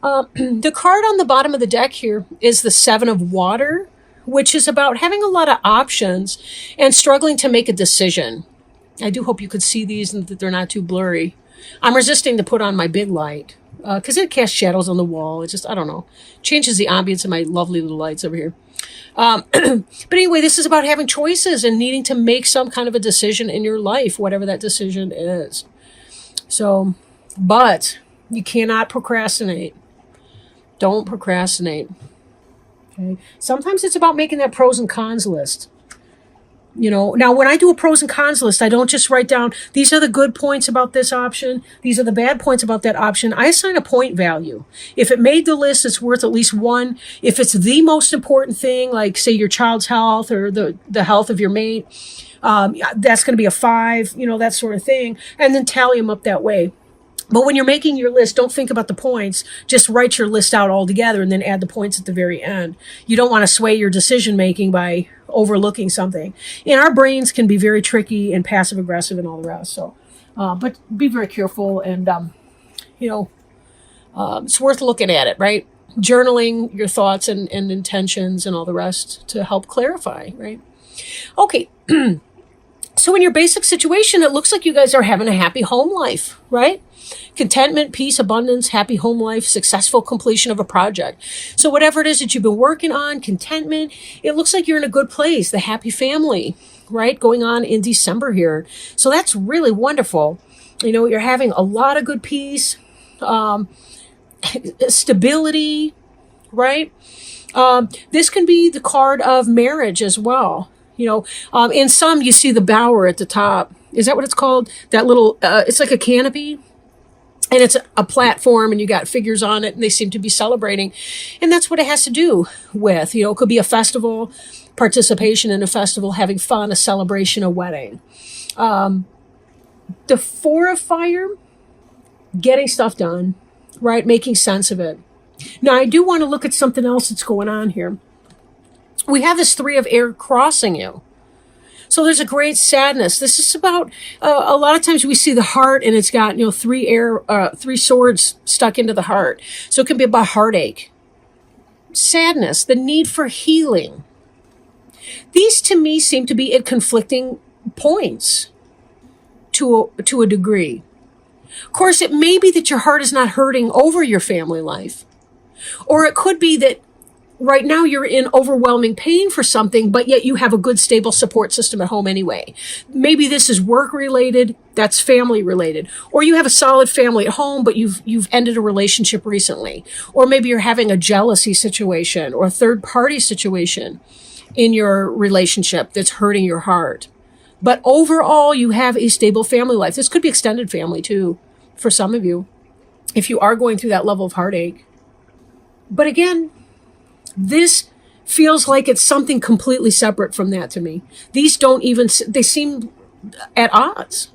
The card on the bottom of the deck here is the Seven of Water, which is about having a lot of options and struggling to make a decision. I do hope you could see these and that they're not too blurry. I'm resisting to put on my big light because it casts shadows on the wall. It just, I don't know, changes the ambience of my lovely little lights over here. But anyway, this is about having choices and needing to make some kind of a decision in your life, whatever that decision is. So, but you cannot procrastinate. Don't procrastinate. Okay. Sometimes it's about making that pros and cons list. You know, now when I do a pros and cons list, I don't just write down, these are the good points about this option. These are the bad points about that option. I assign a point value. If it made the list, it's worth at least 1. If it's the most important thing, like say your child's health or the health of your mate, that's going to be a 5, you know, that sort of thing. And then tally them up that way. But when you're making your list, don't think about the points. Just write your list out all together and then add the points at the very end. You don't want to sway your decision making by overlooking something. And our brains can be very tricky and passive aggressive and all the rest. So, but be very careful and, it's worth looking at it, right? Journaling your thoughts and intentions and all the rest to help clarify, right? Okay. So in your basic situation, it looks like you guys are having a happy home life, right? Contentment, peace, abundance, happy home life, successful completion of a project. So whatever it is that you've been working on, contentment, it looks like you're in a good place, the happy family, right? Going on in December here. So that's really wonderful. You know, you're having a lot of good peace, stability, right? This can be the card of marriage as well. You know, in some, you see the bower at the top. Is that what it's called? That little, it's like a canopy. And it's a platform and you got figures on it and they seem to be celebrating. And that's what it has to do with, you know, it could be a festival, participation in a festival, having fun, a celebration, a wedding. The 4 of Fire, getting stuff done, right? Making sense of it. Now, I do want to look at something else that's going on here. We have this 3 of Air crossing you. So there's a great sadness. This is about, a lot of times we see the heart and it's got, 3 swords stuck into the heart. So it can be about heartache, sadness, the need for healing. These to me seem to be at conflicting points to a degree. Of course, it may be that your heart is not hurting over your family life. Or it could be that right now you're in overwhelming pain for something, but yet you have a good, stable support system at home anyway. Maybe this is work related, that's family related. Or you have a solid family at home, but you've ended a relationship recently. Or maybe you're having a jealousy situation or a third party situation in your relationship that's hurting your heart. But overall, you have a stable family life. This could be extended family too, for some of you, if you are going through that level of heartache. But again, this feels like it's something completely separate from that to me. These they seem at odds.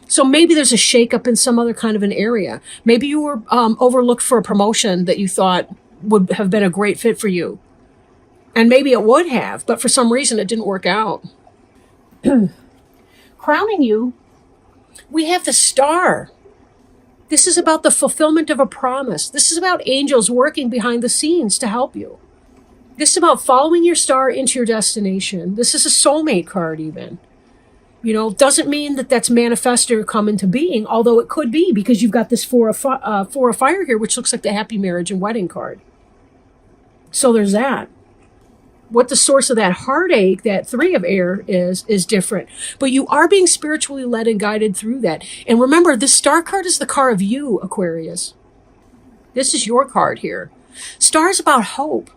So maybe there's a shakeup in some other kind of an area. Maybe you were overlooked for a promotion that you thought would have been a great fit for you. And maybe it would have, but for some reason it didn't work out. Crowning you, we have the Star. This is about the fulfillment of a promise. This is about angels working behind the scenes to help you. This is about following your star into your destination. This is a soulmate card even. You know, doesn't mean that that's manifested or come into being, although it could be because you've got this 4 of Fire here, which looks like the happy marriage and wedding card. So there's that. What the source of that heartache, that 3 of Air is different. But you are being spiritually led and guided through that. And remember, this Star card is the card of you, Aquarius. This is your card here. Star is about hope,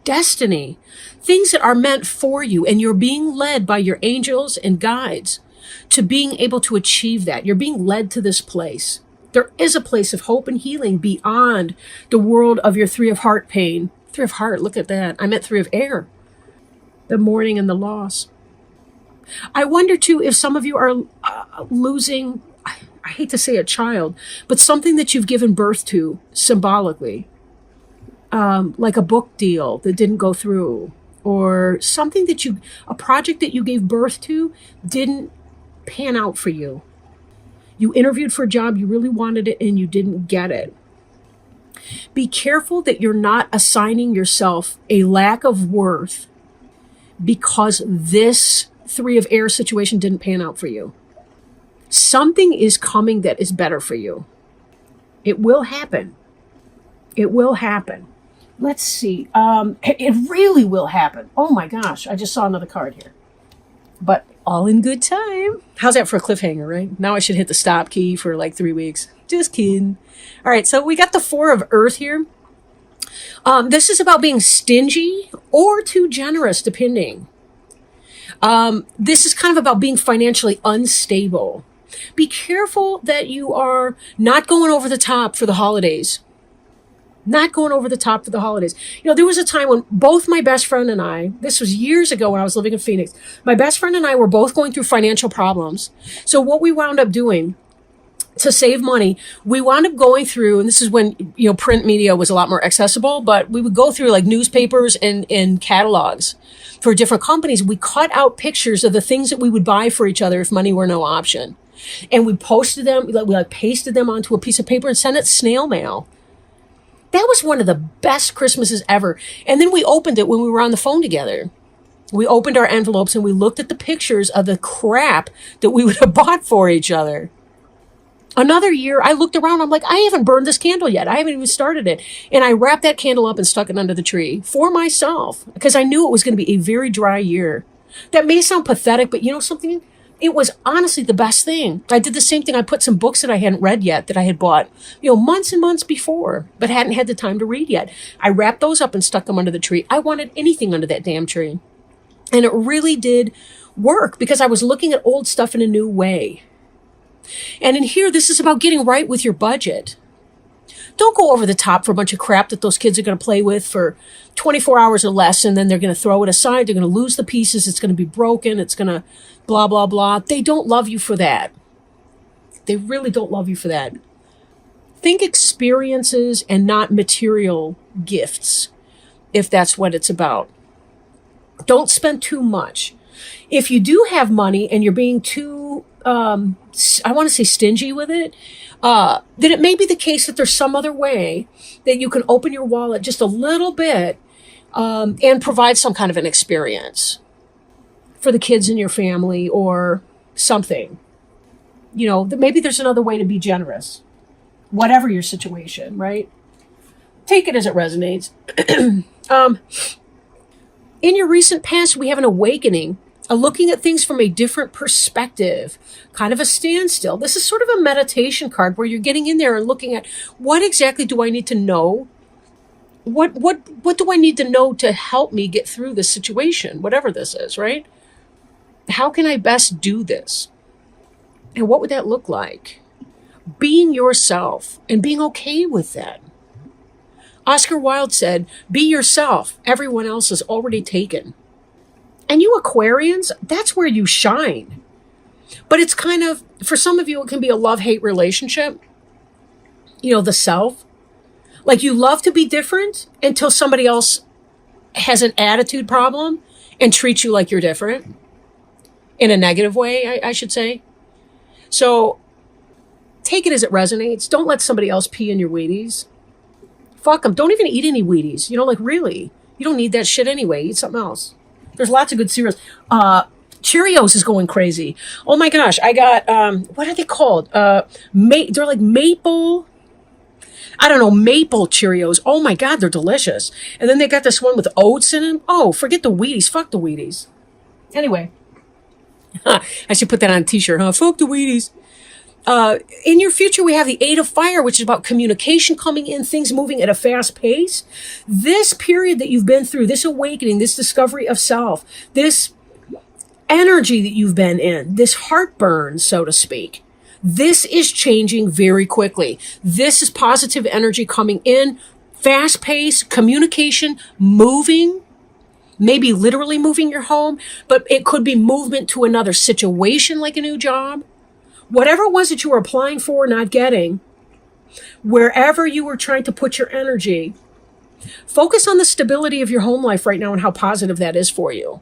destiny, things that are meant for you. And you're being led by your angels and guides to being able to achieve that. You're being led to this place. There is a place of hope and healing beyond the world of your 3 of Heart pain. 3 of Heart, look at that. I meant 3 of Air, the mourning and the loss. I wonder too if some of you are losing, I hate to say a child, but something that you've given birth to symbolically, like a book deal that didn't go through, or something that a project that you gave birth to didn't pan out for you. You interviewed for a job, you really wanted it, and you didn't get it. Be careful that you're not assigning yourself a lack of worth because this Three of Air situation didn't pan out for you. Something is coming that is better for you. It will happen. It will happen. Let's see. It really will happen. Oh my gosh, I just saw another card here. But all in good time. How's that for a cliffhanger, right? Now I should hit the stop key for like 3 weeks. Just kidding. All right, so we got the Four of Earth here. This is about being stingy or too generous, depending. This is kind of about being financially unstable. Be careful that you are not going over the top for the holidays. Not going over the top for the holidays. You know, there was a time when both my best friend and I, this was years ago when I was living in Phoenix, my best friend and I were both going through financial problems. So what we wound up doing to save money, we wound up going through, and this is when, you know, print media was a lot more accessible, but we would go through like newspapers and catalogs for different companies. We cut out pictures of the things that we would buy for each other if money were no option. And we posted them, we pasted them onto a piece of paper and sent it snail mail. That was one of the best Christmases ever. And then we opened it when we were on the phone together. We opened our envelopes and we looked at the pictures of the crap that we would have bought for each other. Another year, I looked around. I'm like, I haven't burned this candle yet. I haven't even started it. And I wrapped that candle up and stuck it under the tree for myself because I knew it was going to be a very dry year. That may sound pathetic, but you know something? It was honestly the best thing. I did the same thing. I put some books that I hadn't read yet that I had bought, you know, months and months before, but hadn't had the time to read yet. I wrapped those up and stuck them under the tree. I wanted anything under that damn tree. And it really did work because I was looking at old stuff in a new way. And in here, this is about getting right with your budget. Don't go over the top for a bunch of crap that those kids are going to play with for 24 hours or less, and then they're going to throw it aside. They're going to lose the pieces. It's going to be broken. It's going to blah, blah, blah. They don't love you for that. They really don't love you for that. Think experiences and not material gifts, if that's what it's about. Don't spend too much. If you do have money and you're being too, I want to say stingy with it, then it may be the case that there's some other way that you can open your wallet just a little bit and provide some kind of an experience for the kids in your family or something. You know, maybe there's another way to be generous, whatever your situation, right? Take it as it resonates. In your recent past, we have an awakening, a looking at things from a different perspective, kind of a standstill. This is sort of a meditation card where you're getting in there and looking at what exactly do I need to know? What do I need to know to help me get through this situation, whatever this is, right? How can I best do this? And what would that look like? Being yourself and being okay with that. Oscar Wilde said, be yourself. Everyone else is already taken. And you Aquarians, that's where you shine. But it's kind of, for some of you, it can be a love-hate relationship. You know, the self. Like you love to be different until somebody else has an attitude problem and treats you like you're different. In a negative way, I should say. So take it as it resonates. Don't let somebody else pee in your Wheaties. Fuck them. Don't even eat any Wheaties. You know, like really. You don't need that shit anyway. Eat something else. There's lots of good cereals. Cheerios is going crazy. Oh my gosh. I got, what are they called? They're like maple, I don't know, maple Cheerios. Oh my God, they're delicious. And then they got this one with oats in them. Oh, forget the Wheaties. Fuck the Wheaties. Anyway. I should put that on a t-shirt, huh? Fuck the Wheaties. In your future, we have the Eight of Fire, which is about communication coming in, things moving at a fast pace. This period that you've been through, this awakening, this discovery of self, this energy that you've been in, this heartburn, so to speak, this is changing very quickly. This is positive energy coming in, fast pace, communication, moving. Maybe literally moving your home, but it could be movement to another situation like a new job. Whatever it was that you were applying for, not getting, wherever you were trying to put your energy, focus on the stability of your home life right now and how positive that is for you.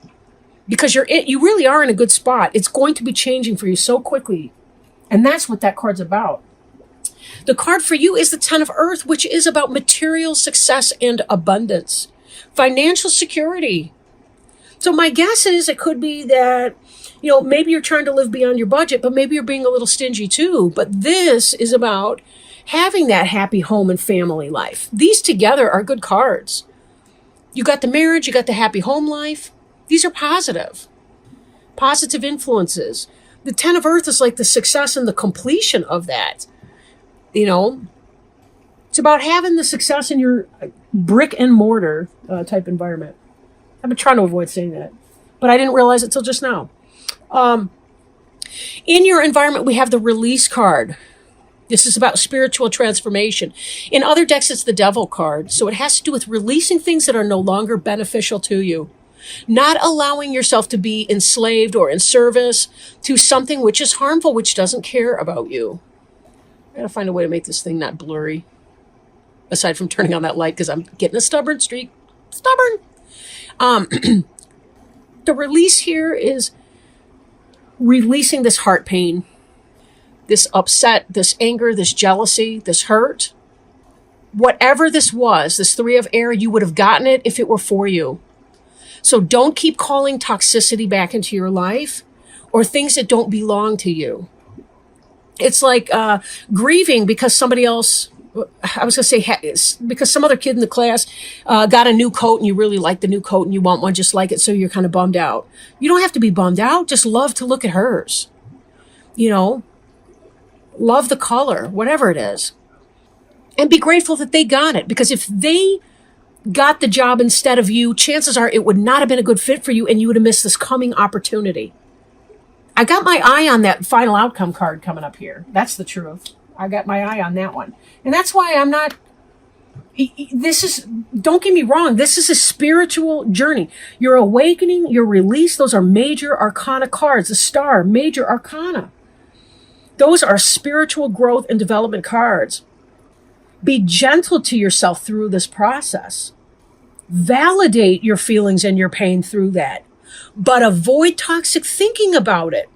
Because you really are in a good spot. It's going to be changing for you so quickly. And that's what that card's about. The card for you is the Ten of Earth, which is about material success and abundance, financial security. So my guess is it could be that, maybe you're trying to live beyond your budget, but maybe you're being a little stingy too. But this is about having that happy home and family life. These together are good cards. You got the marriage, you got the happy home life. These are positive influences. The Ten of Earth is like the success and the completion of that. It's about having the success in your brick and mortar type environment. I've been trying to avoid saying that, but I didn't realize it till just now. In your environment, we have the release card. This is about spiritual transformation. In other decks, it's the Devil card. So it has to do with releasing things that are no longer beneficial to you. Not allowing yourself to be enslaved or in service to something which is harmful, which doesn't care about you. I gotta find a way to make this thing not blurry. Aside from turning on that light, because I'm getting a stubborn streak. Stubborn! The release here is releasing this heart pain, this upset, this anger, this jealousy, this hurt. Whatever this was, this Three of Air, you would have gotten it if it were for you. So don't keep calling toxicity back into your life or things that don't belong to you. It's like grieving because somebody else, I was going to say, because some other kid in the class got a new coat and you really like the new coat and you want one just like it, so you're kind of bummed out. You don't have to be bummed out. Just love to look at hers. Love the color, whatever it is. And be grateful that they got it. Because if they got the job instead of you, chances are it would not have been a good fit for you and you would have missed this coming opportunity. I got my eye on that final outcome card coming up here. That's the truth. I got my eye on that one. And that's why I'm not, don't get me wrong, this is a spiritual journey. Your awakening, your release, those are major arcana cards. The Star, major arcana. Those are spiritual growth and development cards. Be gentle to yourself through this process. Validate your feelings and your pain through that, but avoid toxic thinking about it.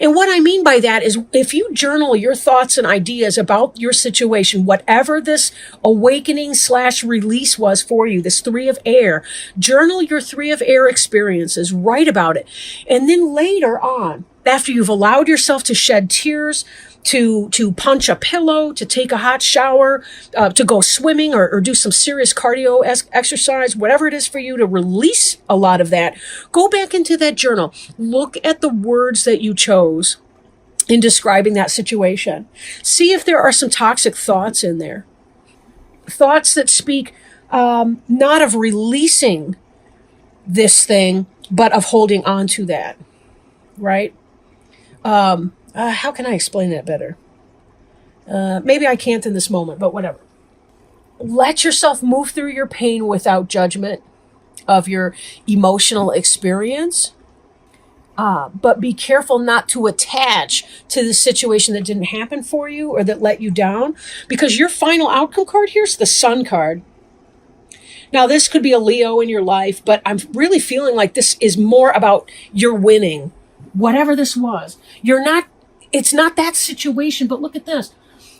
And what I mean by that is if you journal your thoughts and ideas about your situation, whatever this awakening/release was for you, this Three of Air, journal your Three of Air experiences, write about it. And then later on, after you've allowed yourself to shed tears, to punch a pillow, to take a hot shower, to go swimming or do some serious cardio exercise, whatever it is for you to release a lot of that, go back into that journal. Look at the words that you chose in describing that situation. See if there are some toxic thoughts in there. Thoughts that speak not of releasing this thing, but of holding on to that, right? How can I explain that better? Maybe I can't in this moment, but whatever. Let yourself move through your pain without judgment of your emotional experience. But be careful not to attach to the situation that didn't happen for you or that let you down, because your final outcome card here is the Sun card. Now, this could be a Leo in your life, but I'm really feeling like this is more about your winning. Whatever this was, it's not that situation, but look at this.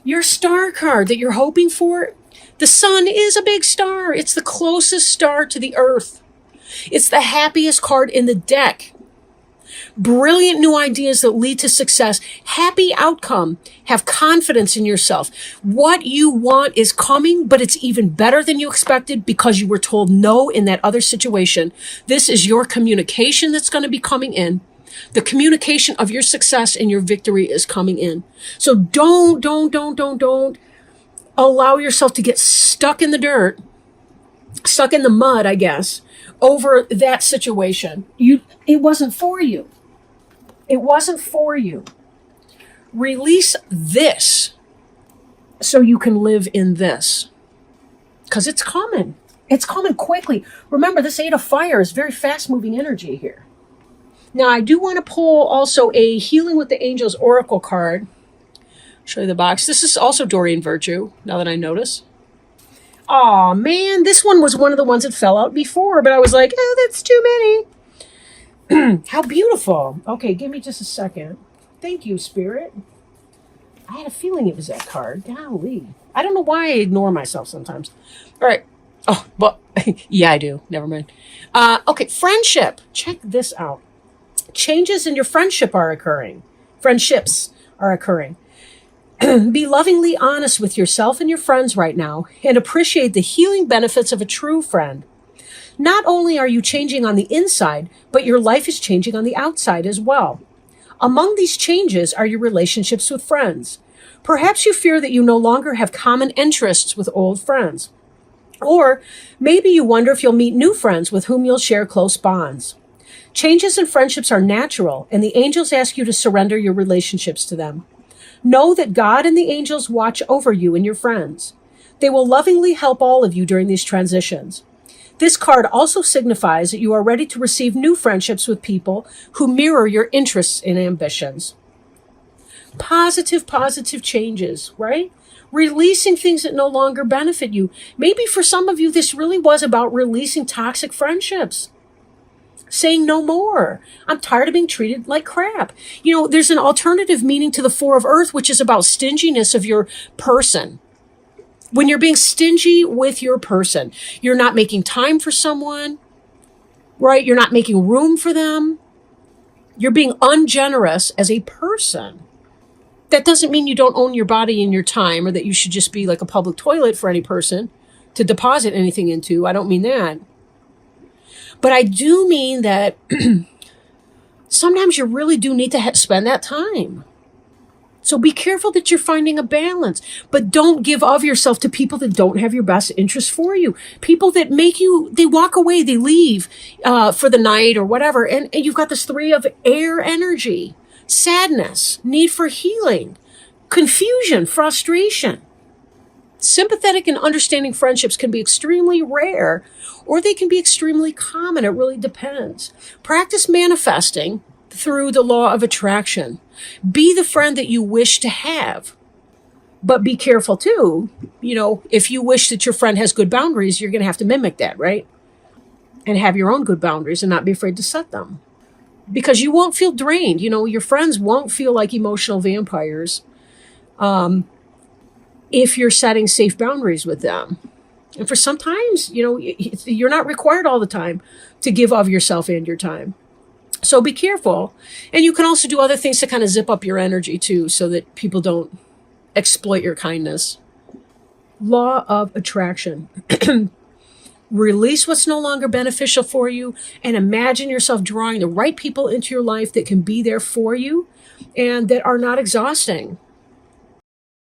Your Star card that you're hoping for, the Sun is a big star. It's the closest star to the Earth. It's the happiest card in the deck. Brilliant new ideas that lead to success. Happy outcome. Have confidence in yourself. What you want is coming, but it's even better than you expected because you were told no in that other situation. This is your communication that's going to be coming in. The communication of your success and your victory is coming in. So don't allow yourself to get stuck in the dirt, stuck in the mud, I guess, over that situation. It wasn't for you. It wasn't for you. Release this so you can live in this. Because it's coming. It's coming quickly. Remember, this Eight of Fire is very fast-moving energy here. Now, I do want to pull also a Healing with the Angels Oracle card. Show you the box. This is also Doreen Virtue, now that I notice. Aw, man, this one was one of the ones that fell out before, but I was like, oh, that's too many. How beautiful. Okay, give me just a second. Thank you, Spirit. I had a feeling it was that card. Golly. I don't know why I ignore myself sometimes. All right. Oh, well, yeah, I do. Never mind. Okay, friendship. Check this out. Changes in your friendship are occurring. Friendships are occurring. Be lovingly honest with yourself and your friends right now and appreciate the healing benefits of a true friend. Not only are you changing on the inside, but your life is changing on the outside as well. Among these changes are your relationships with friends. Perhaps you fear that you no longer have common interests with old friends. Or maybe you wonder if you'll meet new friends with whom you'll share close bonds. Changes in friendships are natural, and the angels ask you to surrender your relationships to them. Know that God and the angels watch over you and your friends. They will lovingly help all of you during these transitions. This card also signifies that you are ready to receive new friendships with people who mirror your interests and ambitions. Positive changes, right? Releasing things that no longer benefit you. Maybe for some of you, this really was about releasing toxic friendships. Saying no more. I'm tired of being treated like crap. There's an alternative meaning to the Four of Earth, which is about stinginess of your person. When you're being stingy with your person, you're not making time for someone, right? You're not making room for them. You're being ungenerous as a person. That doesn't mean you don't own your body and your time, or that you should just be like a public toilet for any person to deposit anything into. I don't mean that. But I do mean that sometimes you really do need to spend that time. So be careful that you're finding a balance, but don't give of yourself to people that don't have your best interest for you. People that they walk away, they leave for the night or whatever. And you've got this 3 of air energy, sadness, need for healing, confusion, frustration. Sympathetic and understanding friendships can be extremely rare, or they can be extremely common. It really depends. Practice manifesting through the law of attraction. Be the friend that you wish to have. But be careful too. If you wish that your friend has good boundaries, you're going to have to mimic that, right? And have your own good boundaries and not be afraid to set them. Because you won't feel drained. Your friends won't feel like emotional vampires if you're setting safe boundaries with them. And for sometimes, you're not required all the time to give of yourself and your time. So be careful. And you can also do other things to kind of zip up your energy too, so that people don't exploit your kindness. Law of attraction. Release what's no longer beneficial for you and imagine yourself drawing the right people into your life that can be there for you and that are not exhausting.